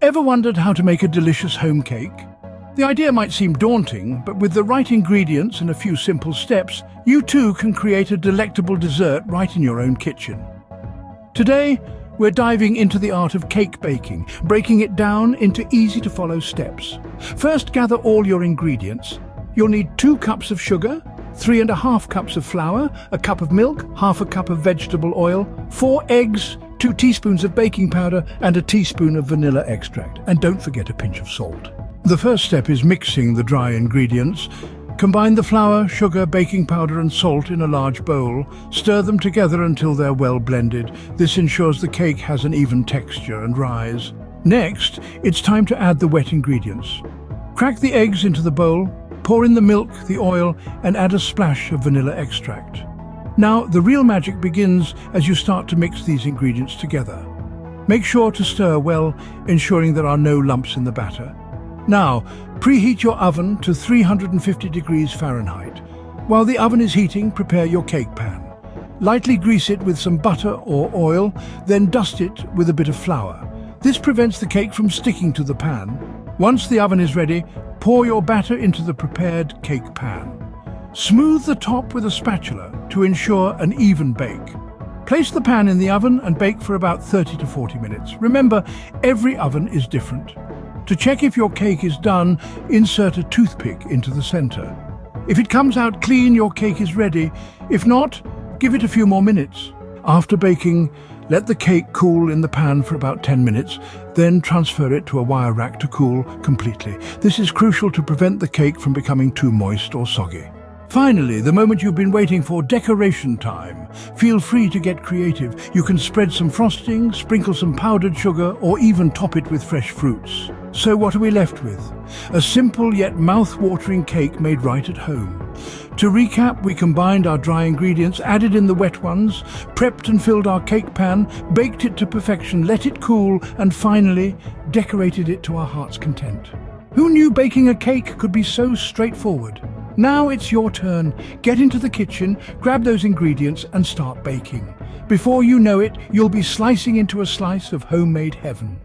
Ever wondered how to make a delicious home cake? The idea might seem daunting, but with the right ingredients and a few simple steps, you too can create a delectable dessert right in your own kitchen. Today, we're diving into the art of cake baking, breaking it down into easy-to-follow steps. First, gather all your ingredients. You'll need 2 cups of sugar, 3½ cups of flour, a cup of milk, ½ a cup of vegetable oil, 4 eggs, 2 teaspoons of baking powder, and a teaspoon of vanilla extract. And don't forget a pinch of salt. The first step is mixing the dry ingredients. Combine the flour, sugar, baking powder and salt in a large bowl. Stir them together until they're well blended. This ensures the cake has an even texture and rise. Next, it's time to add the wet ingredients. Crack the eggs into the bowl, pour in the milk, the oil, and add a splash of vanilla extract. Now, the real magic begins as you start to mix these ingredients together. Make sure to stir well, ensuring there are no lumps in the batter. Now, preheat your oven to 350 degrees Fahrenheit. While the oven is heating, prepare your cake pan. Lightly grease it with some butter or oil, then dust it with a bit of flour. This prevents the cake from sticking to the pan. Once the oven is ready, pour your batter into the prepared cake pan. Smooth the top with a spatula to ensure an even bake. Place the pan in the oven and bake for about 30 to 40 minutes. Remember, every oven is different. To check if your cake is done, insert a toothpick into the center. If it comes out clean, your cake is ready. If not, give it a few more minutes. After baking, let the cake cool in the pan for about 10 minutes, then transfer it to a wire rack to cool completely. This is crucial to prevent the cake from becoming too moist or soggy. Finally, the moment you've been waiting for, decoration time. Feel free to get creative. You can spread some frosting, sprinkle some powdered sugar, or even top it with fresh fruits. So what are we left with? A simple yet mouth-watering cake made right at home. To recap, we combined our dry ingredients, added in the wet ones, prepped and filled our cake pan, baked it to perfection, let it cool, and finally, decorated it to our heart's content. Who knew baking a cake could be so straightforward? Now it's your turn. Get into the kitchen, grab those ingredients and start baking. Before you know it, you'll be slicing into a slice of homemade heaven.